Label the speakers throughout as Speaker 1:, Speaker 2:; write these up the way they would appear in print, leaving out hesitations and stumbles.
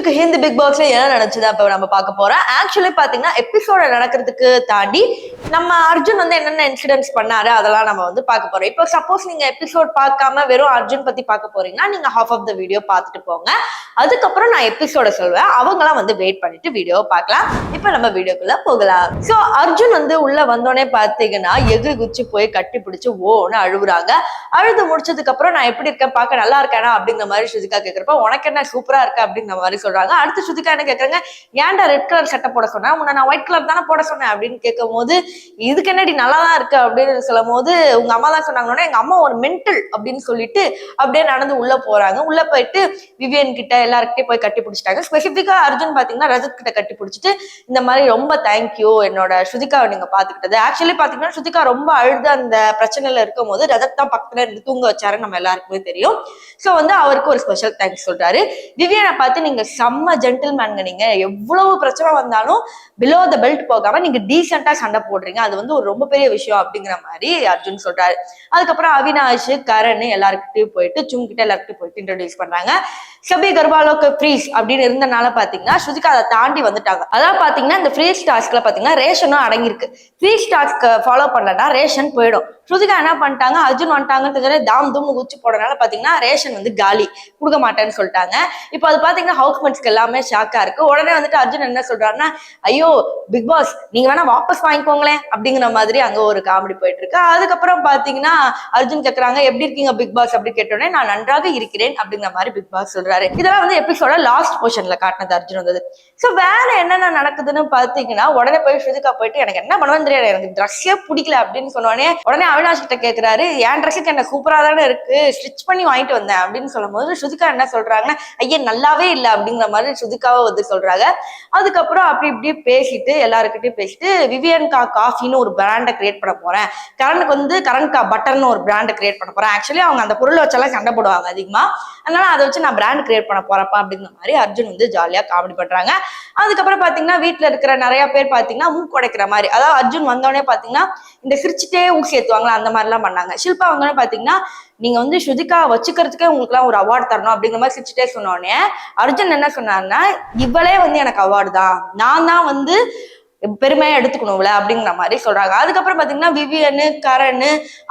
Speaker 1: வீட்டுக்கு ஹிந்தி பிக் பாஸ்ல என்ன நடந்துச்சு அப்ப நம்ம பார்க்க போறோம். ஆக்சுவலி பாத்தீங்கன்னா எபிசோட நடக்கிறதுக்கு தாண்டி நம்ம அர்ஜுன் வந்து என்னென்ன இன்சிடென்ட்ஸ் பண்ணாரு அதெல்லாம் நம்ம வந்து பார்க்க போறோம். இப்போ சப்போஸ் நீங்க எபிசோட் பார்க்காம வெறும் அர்ஜுன் பத்தி பார்க்க போறீங்கன்னா நீங்க ஹாஃப் ஆஃப் த வீடியோ பார்த்துட்டு போங்க. அதுக்கப்புறம் நான் எபிசோட சொல்வேன், அவங்களாம் வந்து வெயிட் பண்ணிட்டு வீடியோ பார்க்கலாம். இப்ப நம்ம வீடியோக்குள்ள போகலாம். சோ அர்ஜுன் வந்து உள்ள வந்தோடனே பாத்தீங்கன்னா எதிர் குச்சி போய் கட்டி பிடிச்சு ஓன்னு அழுகுறாங்க. அழுது முடிச்சதுக்கு அப்புறம் நான் எப்படி இருக்கேன், பார்க்க நல்லா இருக்கேனா அப்படிங்கிற மாதிரி ஸ்ருதிகா கேட்கிறப்ப உனக்கு என்ன சூப்பரா இருக்கு அப்படிங்கிற மாதிரி சொல்றாங்க. அடுத்து ஸ்ருதிகா என்ன கேட்கறாங்க, ஏன்டா ரெட் கலர் சட்டை போட சொன்னேன், உன்னை நான் ஒயிட் கலர் தானே போட சொன்னேன் அப்படின்னு கேட்கும் போது இதுக்கு என்னடி நல்லாதான் இருக்கு அப்படின்னு சொல்லும் போது உங்க அம்மா தான் சொன்னாங்கன்னா எங்க அம்மா ஒரு மென்டல் அப்படின்னு சொல்லிட்டு அப்படியே நடந்து உள்ள போறாங்க. உள்ள போயிட்டு விவியன் கிட்ட எல்லாருக்கிட்டையும் போய் கட்டி பிடிச்சிட்டாங்க. ஸ்பெசிபிக்கா அர்ஜுன் பாத்தீங்கன்னா ரஜத் கிட்ட கட்டி பிடிச்சிட்டு இந்த மாதிரி ரொம்ப தேங்க்யூ என்னோட ஸ்ருதிகாவை நீங்க பாத்துக்கிட்டது. ஆக்சுவலி பாத்தீங்கன்னா ஸ்ருதிகா ரொம்ப அழுது அந்த பிரச்சனையில இருக்கும் போது ரஜத் தான் பக்கத்துல இருந்து தூங்க வச்சாருன்னு நம்ம எல்லாருக்குமே தெரியும். சோ வந்து அவருக்கு ஒரு ஸ்பெஷல் தேங்க்ஸ் சொல்றாரு. விவியனை பார்த்து நீங்க செம்ம ஜென்டில்மேன்ங்க, நீங்க எவ்வளவு பிரச்சனை வந்தாலும் பிலோ த பெல்ட் போகாம நீங்க டீசெண்டா சண்டை போடுறீங்க, அது வந்து ஒரு ரொம்ப பெரிய விஷயம் அப்படிங்கிற மாதிரி அர்ஜுன் சொல்றாரு. அதுக்கப்புறம் அவினாஷ் கரண் எல்லாருக்கிட்டையும் போயிட்டு சும் கிட்ட எல்லாருக்கிட்டையும் போயிட்டு இன்ட்ரோடியூஸ் பண்றாங்க. சபி கர்வாலோக்கு ஃப்ரீஸ் அப்படின்னு இருந்தனால பாத்தீங்கன்னா ஸ்ருதிகா அதை தாண்டி வந்துட்டாங்க. அதான் பாத்தீங்கன்னா இந்த ஃப்ரீஸ் டாஸ்க்ல பாத்தீங்கன்னா ரேஷனும் அடங்கியிருக்கு. ஃப்ரீஸ் டாஸ்க் ஃபாலோ பண்ணலன்னா ரேஷன் போயிடும். ஸ்ருதிகா என்ன பண்ணிட்டாங்க, அர்ஜுன் வந்துட்டாங்கன்னு தாம் தூம் குச்சி போடனால பாத்தீங்கன்னா ரேஷன் வந்து காலி, கொடுக்க மாட்டேன்னு சொல்லிட்டாங்க. இப்போ அது பாத்தீங்கன்னா ஹவுஸ்மேட்ஸ்க்கு எல்லாமே ஷாக்கா இருக்கு. உடனே வந்துட்டு அர்ஜுன் என்ன சொல்றாருன்னா, ஐயோ பிக் பாஸ் நீங்க வேணா வாபஸ் வாங்கிக்கோங்களேன் அப்படிங்கிற மாதிரி அங்க ஒரு காமெடி போயிட்டு இருக்கு. அதுக்கப்புறம் பாத்தீங்கன்னா அர்ஜுன் கேக்குறாங்க எப்படி இருக்கீங்க பிக் பாஸ் அப்படி கேட்டோடனே நான் நன்றாக இருக்கிறேன் அப்படிங்கிற மாதிரி பிக் பாஸ் சொல்றாரு. இதெல்லாம் வந்து எபிசோட லாஸ்ட் போர்ஷன்ல காட்டினது அர்ஜுன் வந்தது. சோ வேற என்னென்ன நடக்குதுன்னு பாத்தீங்கன்னா உடனே போய் ஸ்ருதிகா போயிட்டு எனக்கு என்ன பண்ணுவேன்னு தெரியாது, எனக்கு ட்ரெஸ்ஸே பிடிக்கல அப்படின்னு சொன்னோடனே உடனே அவினாஷ் கிட்ட கேக்குறாரு, என் ட்ரெஸ்ஸுக்கு என்ன சூப்பரா தானே இருக்கு, ஸ்டிச் பண்ணி வாங்கிட்டு வந்தேன் அப்படின்னு சொல்லும் போது ஸ்ருதிகா என்ன சொல்றாங்கன்னா ஐயா நல்லாவே இல்லை அப்படிங்கிற மாதிரி ஸ்ருதிகாவை வந்து சொல்றாங்க. அதுக்கப்புறம் அப்படி இப்படி பேசிட்டு எல்லாருக்கிட்டையும் பேசிட்டு விவியன்கா காஃபின்னு ஒரு பிராண்டை கிரியேட் பண்ண போறேன், கரனுக்கு வந்து கரன்கா பட்டர்னு ஒரு பிராண்டை கிரியேட் பண்ண போறேன். ஆக்சுவலி அவங்க அந்த பொருளை வச்செல்லாம் சண்டை போடுவாங்க அதிகமா, அதனால அதை வச்சு நான் பிராண்ட் கிரியேட் பண்ண போறப்பா அப்படிங்கிற மாதிரி அர்ஜுன் வந்து ஜாலியா காமெடி பண்றாங்க. அதுக்கப்புறம் பாத்தீங்கன்னா வீட்டுல இருக்கிற நிறைய பேர் பாத்தீங்கன்னா மூக்கு உடைக்கிற மாதிரி, அதாவது அர்ஜுன் வந்தோடனே பாத்தீங்கன்னா இந்த சிரிச்சுட்டே ஊசி ஏத்துவாங்களா அந்த மாதிரி எல்லாம் பண்ணாங்க. ஷில்பா வந்தோடனே பாத்தீங்கன்னா நீங்க வந்து ஸ்ருதிகா வச்சுக்கிறதுக்கே உங்களுக்கு எல்லாம் ஒரு அவார்டு தரணும் அப்படிங்கிற மாதிரி சிரிச்சுட்டே சொன்னோடனே அர்ஜுன் என்ன சொன்னாருன்னா இவளே வந்து எனக்கு அவார்டு தான், நான் தான் வந்து பெருமையா எடுத்துக்கணும்ல அப்படிங்கிற மாதிரி சொல்றாங்க. அதுக்கப்புறம் பாத்தீங்கன்னா விவியனு கரண்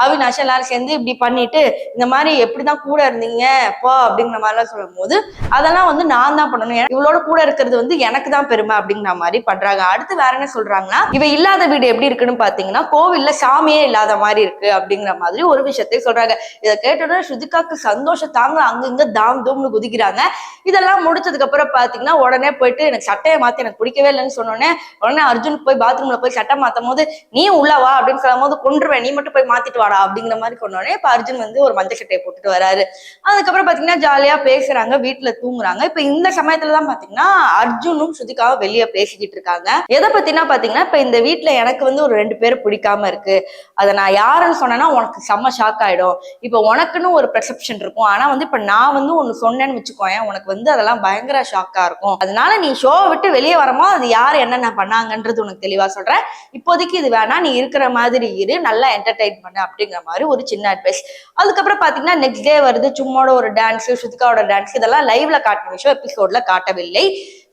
Speaker 1: அவினாஷ் எல்லாரும் சேர்ந்து இப்படி பண்ணிட்டு இந்த மாதிரி எப்படிதான் கூட இருந்தீங்க போ அப்படிங்கிற மாதிரி எல்லாம் சொல்லும் போது அதெல்லாம் வந்து நான் தான் பண்ணணும், இவளோட கூட இருக்கிறது வந்து எனக்கு தான் பெருமை அப்படிங்கிற மாதிரி பண்றாங்க. அடுத்து வேற என்ன சொல்றாங்கன்னா இவ இல்லாத வீடு எப்படி இருக்குன்னு பாத்தீங்கன்னா கோவில்ல சாமியே இல்லாத மாதிரி இருக்கு அப்படிங்கிற மாதிரி ஒரு விஷயத்தையும் சொல்றாங்க. இதை கேட்டோன்னா ஸ்ருதிகாக்கு சந்தோஷத்தாங்க அங்க இங்க தாம் தூம்னு குதிக்கிறாங்க. இதெல்லாம் முடிச்சதுக்கு அப்புறம் பாத்தீங்கன்னா உடனே போயிட்டு எனக்கு சட்டையை மாத்தி எனக்கு பிடிக்கவே இல்லைன்னு சொன்னோடனே உடனே அர்ஜுனுக்கு போய் பாத்ரூம்ல போய் சட்டை மாத்தும் போது நீ உள்ளவா அப்படின்னு சொல்லும் போது கொன்றுவேன், நீ மட்டும் போய் மாத்திட்டு வாடா அப்படிங்கிற மாதிரி கொண்டோடனே இப்ப அர்ஜுன் வந்து ஒரு மஞ்சள் சட்டையை போட்டுட்டு வராரு. அதுக்கப்புறம் பாத்தீங்கன்னா ஜாலியா பேசுறாங்க, வீட்டுல தூங்குறாங்க. இப்ப இந்த சமயத்துலதான் பாத்தீங்கன்னா அர்ஜுனும் ஸ்ருதிகாவும் வெளியே பேசிக்கிட்டு இருக்காங்க. எதை பத்தினா பாத்தீங்கன்னா இப்ப இந்த வீட்டுல எனக்கு வந்து ஒரு 2 பேர் பிடிக்காம இருக்கு, அதை நான் யாருன்னு சொன்னேன்னா உனக்கு செம்ம ஷாக் ஆயிடும், இப்ப உனக்குன்னு ஒரு பெர்செப்ஷன் இருக்கும், ஆனா வந்து இப்ப நான் வந்து ஒண்ணு சொன்னேன்னு வச்சுக்கோயேன் உனக்கு வந்து அதெல்லாம் பயங்கர ஷாக்கா இருக்கும், அதனால நீ ஷோவை விட்டு வெளியே வரமோ அது யாரு என்னென்ன பண்ணாங்கன்ற உனக்கு தெளிவா சொல்றேன், இப்போதைக்கு இது வேணா நீ இருக்கிற மாதிரி இரு, நல்லா என்டர்டைன் பண்ணு அப்படிங்கிற மாதிரி ஒரு சின்ன அட்வைஸ். அதுக்கப்புறம் பாத்தீங்கன்னா நெக்ஸ்ட் டே வருது, சும்மோட ஒரு டான்ஸ் ஸ்ருதிகாவோட டான்ஸ் இதெல்லாம் லைவ்ல காட்டின விஷயம் எபிசோட்ல காட்டவில்லை.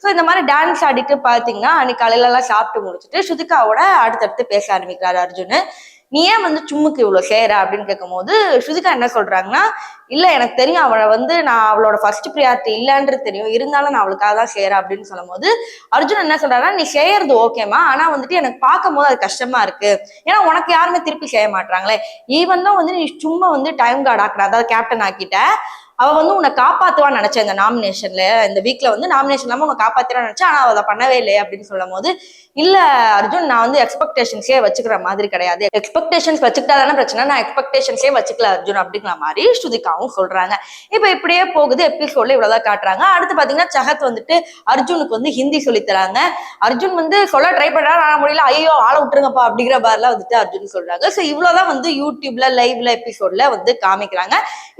Speaker 1: ஸோ இந்த மாதிரி டான்ஸ் ஆடிட்டு பாத்தீங்கன்னா அன்னைக்கு காலையில எல்லாம் சாப்பிட்டு முடிச்சுட்டு ஸ்ருதிகாவோட அடுத்தடுத்து பேச ஆரம்பிக்கிறாரு அர்ஜுன். நீ ஏன் வந்து சும்முக்கு இவ்வளவு சேர அப்படின்னு கேட்கும் போது ஸ்ருதிகா என்ன சொல்றாங்கன்னா இல்ல எனக்கு தெரியும் அவளை வந்து நான் அவளோட ஃபர்ஸ்ட் ப்ரியாரிட்டி இல்லைன்றது தெரியும், இருந்தாலும் நான் அவளுக்காக தான் சேரேன் அப்படின்னு சொல்லும் போது அர்ஜுன் என்ன சொல்றாருன்னா நீ செய்யறது ஓகேமா, ஆனா வந்துட்டு எனக்கு பார்க்கும் போது அது கஷ்டமா இருக்கு, ஏன்னா உனக்கு யாருமே திருப்பி செய்ய மாட்டாங்களே, ஈவன் தான் வந்து நீ சும்மா வந்து டைம் கார்டு ஆக்குற அதாவது கேப்டன் ஆக்கிட்ட, அவ வந்து உன்னை காப்பாத்துவான்னு நினைச்சேன் இந்த நாமினேஷன்ல, இந்த வீக்ல வந்து நாமினேஷன் இல்லாம உன்னை காப்பாத்துறான்னு நினைச்சேன், ஆனா அதை பண்ணவே இல்லையே அப்படின்னு சொல்லும் போது இல்ல அர்ஜுன் நான் வந்து எக்ஸ்பெக்டேஷன்ஸே வச்சுக்கிற மாதிரி கிடையாது, எக்ஸ்பெக்டேஷன்ஸ் வச்சுக்கிட்டாதான பிரச்சனை, நான் எக்ஸ்பெக்டேஷன்ஸே வச்சுக்கல அர்ஜுன் அப்படிங்கிற மாதிரி ஸ்ருதிகாவும் சொல்றாங்க. இப்ப இப்படியே போகுது, எபிசோட்ல இவ்வளவுதான் காட்டுறாங்க. அடுத்து பாத்தீங்கன்னா சகத் வந்துட்டு அர்ஜுனுக்கு வந்து ஹிந்தி சொல்லி தராங்க. அர்ஜுன் வந்து சொல்ல ட்ரை பண்றாரு, ஆனா முடியல, ஐயோ ஆளை விட்டுருங்கப்பா அப்படிங்கிற மாதிரிலாம் வந்துட்டு அர்ஜுன் சொல்றாங்க. சோ இவ்வளவுதான் வந்து யூடியூப்ல லைவ்ல எபிசோட்ல வந்து காமிக்கிறாங்க.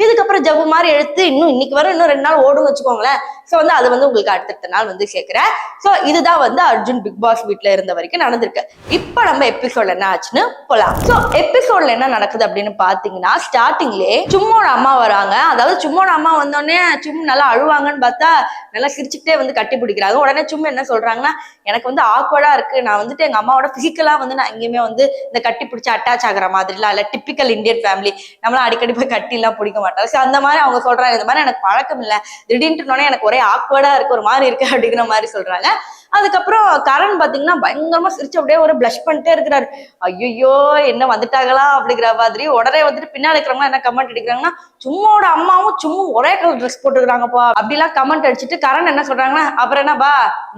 Speaker 1: இதுக்கப்புறம் ஜவ்வு மாதிரி எடுத்து இன்னும் இன்னைக்கு வரும் இன்னும் 2 நாள் ஓடுன்னு வச்சுக்கோங்களேன். சோ வந்து அது வந்து உங்களுக்கு அடுத்த நாள் வந்து சேர்க்கிறேன். சோ இதுதான் வந்து அர்ஜுன் பிக் பாஸ் வீட்ல இருந்த வரைக்கும் நடந்திருக்கு. இப்ப நம்ம எபிசோட்ல என்ன ஆச்சுன்னு போலாம். சோ எபிசோட்ல என்ன நடக்குது அப்படின்னு பாத்தீங்கன்னா, ஸ்டார்டிங்லயே சும்மோட அம்மா வராங்க. அதாவது சும்மோட அம்மா வந்தோடனே சும் நல்லா அழுவாங்கன்னு பார்த்தா நல்லா சிரிச்சுக்கிட்டே வந்து கட்டி பிடிக்கிறாங்க. உடனே சும்மா என்ன சொல்றாங்கன்னா, எனக்கு வந்து ஆக்வர்டா இருக்கு, நான் வந்துட்டு எங்க அம்மாவோட பிசிக்கலா வந்து நான் எங்கேயுமே வந்து இந்த கட்டி பிடிச்சி அட்டாச் ஆகுற மாதிரிலாம் இல்ல, டிப்பிக்கல் இந்தியன் ஃபேமிலி, நம்மளாம் அடிக்கடி போய் கட்டி எல்லாம் பிடிக்க மாட்டாங்க. சோ அந்த மாதிரி அவங்க சொல்றாங்க, இந்த மாதிரி எனக்கு பழக்கம் இல்ல, திடீர்னு எனக்கு ஒரே ஆக்வர்டா இருக்கு, ஒரு மாதிரி இருக்கு அப்படிங்கிற மாதிரி சொல்றாங்க. அதுக்கப்புறம் கரண் பாத்தீங்கன்னா பயங்கரமா சிரிச்சு அப்படியே ஒரு பிளஷ் பண்ணிட்டே இருக்கிறாரு. ஐயோ என்ன வந்துட்டாங்களா அப்படிங்கிற மாதிரி. உடனே வந்துட்டு பின்னாடி இருக்கிறவங்க என்ன கமெண்ட் அடிக்கிறாங்கன்னா, சும்மோட அம்மாவும் சும்மா ஒரே கலர் ட்ரெஸ் போட்டுக்கிறாங்கப்பா அப்படிலாம் கமெண்ட் அடிச்சுட்டு கரண் என்ன சொல்றாங்கன்னா, அப்புறம் என்னப்பா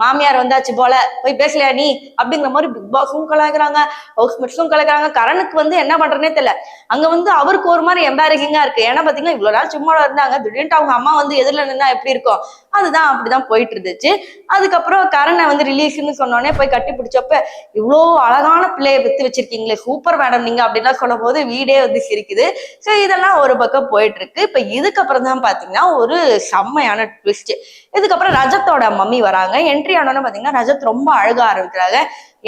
Speaker 1: மாமியார் வந்தாச்சு போல போய் பேசலையா நீ அப்படிங்கிற மாதிரி பிக் பாஸும் கலாய்க்கிறாங்க, ஹவுஸ் மேட்ஸும் கலாய்க்கிறாங்க. கரனுக்கு வந்து என்ன பண்றதுனே தெரியல. அங்க வந்து அவருக்கு ஒரு மாதிரி எம்பாரசிங்கா இருக்கு. ஏன்னா பாத்தீங்கன்னா இவ்வளவு நாள் சும்மா இருந்தாங்க, திடீர்னு அவங்க அம்மா வந்து எதிரில நின்னா எப்படி இருக்கும், அதுதான் அப்படிதான் போயிட்டு இருந்துச்சு. அதுக்கப்புறம் கரணை வந்து ரிலீஸ்ன்னு சொன்னோடனே போய் கட்டி பிடிச்சப்ப, இவ்வளோ அழகான பிள்ளைய பெத்து வச்சிருக்கீங்களே, சூப்பர் மேடம் நீங்க அப்படின்லாம் சொல்லும் போது வீடே வந்து சிரிக்குது. சோ இதெல்லாம் ஒரு பக்கம் போயிட்டு இருக்கு. இப்ப இதுக்கப்புறம் தான் பாத்தீங்கன்னா ஒரு செம்மையான ட்விஸ்ட். இதுக்கப்புறம் ரஜத்தோட மம்மி வராங்க. என்ட்ரி ஆனோன்னு பாத்தீங்கன்னா ரஜத் ரொம்ப அழுக ஆரம்பிக்கிறாங்க.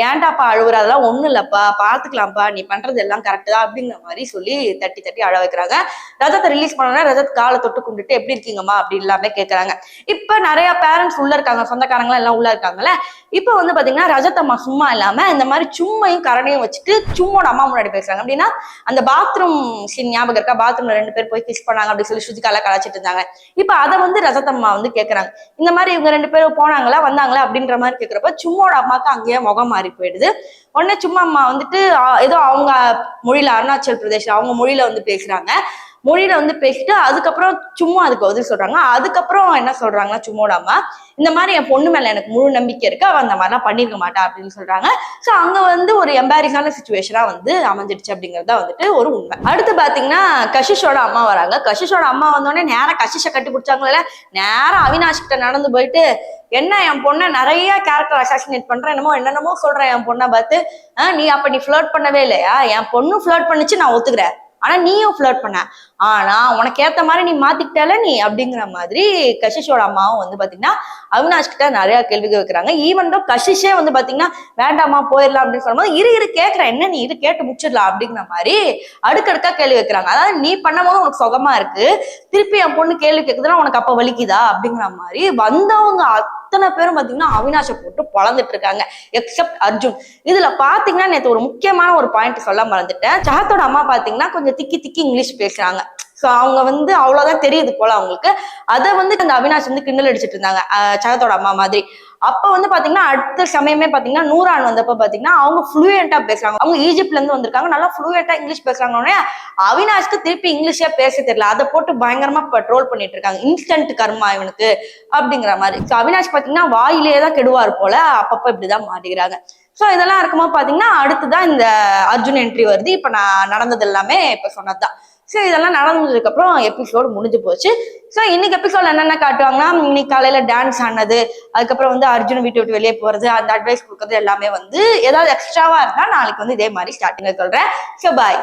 Speaker 1: ஏன்டாப்பா அழுவுற, அதெல்லாம் ஒண்ணும் இல்லப்பா, பாத்துக்கலாம்ப்பா, நீ பண்றது எல்லாம் கரெக்ட் தான் அப்படிங்கிற மாதிரி சொல்லி தட்டி தட்டி அழ வைக்கிறாங்க. ரஜத்தை ரிலீஸ் பண்ணோன்னா ரஜத் காலை தொட்டு கும்பிட்டு எப்படி இருக்கீங்கம்மா அப்படி எல்லாமே கேட்கறாங்க. இப்ப நிறைய பேரண்ட்ஸ் உள்ள இருக்காங்க, சொந்தக்காரங்க எல்லாம் உள்ள இருக்காங்கல்ல. இப்ப வந்து பாத்தீங்கன்னா ரஜத் அம்மா சும்மா இல்லாம இந்த மாதிரி சும்மையும் கரணையும் வச்சுட்டு சும்மோட அம்மா முன்னாடி பேசுறாங்க. அப்படின்னா அந்த பாத்ரூம் சீன் ஞாபகம் இருக்கா, பாத்ரூம்ல 2 பேர் போய் கிஸ் பண்ணாங்க அப்படின்னு சொல்லி ஸ்ருதிகால கலாச்சிட்டு இருந்தாங்க. இப்ப அதை வந்து ரஜத் அம்மா வந்து கேட்கறாங்க, இந்த மாதிரி இவங்க 2 பேரும் போனாங்களா வந்தாங்களா அப்படின்ற மாதிரி கேட்கிறப்ப சும்மோட அம்மாக்கு அங்கேயே முகம் மாறி போயிடுது. உடனே சும்மா அம்மா வந்துட்டு ஏதோ அவங்க மொழியில, அருணாச்சல் பிரதேஷ் அவங்க மொழியில வந்து பேசுறாங்க. மொழியில வந்து பேசிட்டு அதுக்கப்புறம் சும்மா அதுக்கு உதவி சொல்றாங்க. அதுக்கப்புறம் என்ன சொல்றாங்கன்னா சும்மோட அம்மா, இந்த மாதிரி என் பொண்ணு மேல எனக்கு முழு நம்பிக்கை இருக்கு, அவ அந்த மாதிரிலாம் பண்ணிருக்க மாட்டா அப்படின்னு சொல்றாங்க. சோ அங்க வந்து ஒரு எம்பாரிஸான சிச்சுவேஷனா வந்து அமைஞ்சிடுச்சு அப்படிங்கறத வந்துட்டு ஒரு உண்மை. அடுத்து பாத்தீங்கன்னா கஷிஷோட அம்மா வராங்க. கஷிஷோட அம்மா வந்தோடனே நேரம் கஷிஷை கட்டி பிடிச்சாங்களே, நேரம் அவினாஷ் கிட்ட நடந்து போயிட்டு, என்ன என் பொண்ணை நிறைய கேரக்டர் அசாசினேட் பண்றேன், என்னென்னமோ சொல்றேன் என் பொண்ணை பார்த்து, நீ அப்ப நீ ஃபிளர்ட் பண்ணவே இல்லையா, என் பொண்ணு ஃபிளர்ட் பண்ணிச்சு நான் ஒத்துக்கிறேன், ஆனா நீயும் ஃபிளர்ட் பண்ண, ஆனா உனக்கு ஏத்த மாதிரி நீ மாத்திக்கிட்டால நீ அப்படிங்கிற மாதிரி கஷிஷோட அம்மாவும் வந்து பாத்தீங்கன்னா அவினாஷ் கிட்ட நிறைய கேள்விகள் வைக்கிறாங்க. ஈவன் தோ கஷிஷே வந்து பாத்தீங்கன்னா வேண்டாமா போயிடலாம் அப்படின்னு சொல்லும்போது இரு கேட்கிறேன், என்ன நீ இது கேட்டு முடிச்சிடலாம் அப்படிங்கிற மாதிரி அடுக்கடுக்கா கேள்வி வைக்கிறாங்க. அதாவது நீ பண்ணும் போது உனக்கு சுகமா இருக்கு, திருப்பி என் பொண்ணு கேள்வி கேட்குதுன்னா உனக்கு அப்ப வலிக்குதா அப்படிங்கிற மாதிரி வந்தவங்க அத்தனை பேரும் பாத்தீங்கன்னா அவினாஷை போட்டு பொழந்துட்டு இருக்காங்க, எக்ஸப்ட் அர்ஜுன். இதுல பாத்தீங்கன்னா நேற்று ஒரு முக்கியமான ஒரு பாயிண்ட் சொல்ல மறந்துட்டேன். சஹத்தோட அம்மா பாத்தீங்கன்னா கொஞ்சம் திக்கி இங்கிலீஷ் பேசுறாங்க. சோ அவங்க வந்து அவ்வளவுதான் தெரியுது போல அவங்களுக்கு. அதை வந்து அந்த அவினாஷ் வந்து கிண்டல் அடிச்சிட்டு இருந்தாங்க சகத்தோட அம்மா மாதிரி. அப்ப வந்து பாத்தீங்கன்னா அடுத்த சமயமே பாத்தீங்கன்னா நூறான் வந்தப்ப பாத்தீங்கன்னா அவங்க ஃப்ளூயண்டா பேசுறாங்க. அவங்க ஈஜிப்ட்ல இருந்து வந்திருக்காங்க, நல்லா ஃப்ளூயண்டா இங்கிலீஷ் பேசுறாங்க. அவினாஷ்க்கு திருப்பி இங்கிலீஷே பேச தெரியல, அதை போட்டு பயங்கரமா ட்ரோல் பண்ணிட்டு இருக்காங்க, இன்ஸ்டன்ட் கர்மா இவனுக்கு அப்படிங்கிற மாதிரி. சோ அவினாஷ் பாத்தீங்கன்னா வாயிலே தான் கெடுவார் போல, அப்பப்ப இப்படிதான் மாட்டிக்கிறாங்க. சோ இதெல்லாம் இருக்கும்போது பாத்தீங்கன்னா அடுத்துதான் இந்த அர்ஜுன் என்ட்ரி வருது. இப்ப நான் நடந்தது எல்லாமே இப்ப சொன்னதுதான். சோ இதெல்லாம் நடந்ததுக்கு அப்புறம் எபிசோடு முடிஞ்சு போச்சு. சோ இன்னைக்கு எபிசோட்ல என்னென்ன காட்டுவாங்கன்னா, இன்னைக்கு காலையில டான்ஸ் ஆனது, அதுக்கப்புறம் வந்து அர்ஜுன் வீட்டை விட்டு வெளியே போறது, அந்த அட்வைஸ் கொடுக்கறது எல்லாமே வந்து ஏதாவது எக்ஸ்ட்ராவா இருந்தா நாளைக்கு வந்து இதே மாதிரி ஸ்டார்டிங்ல சொல்றேன். சோ பாய்.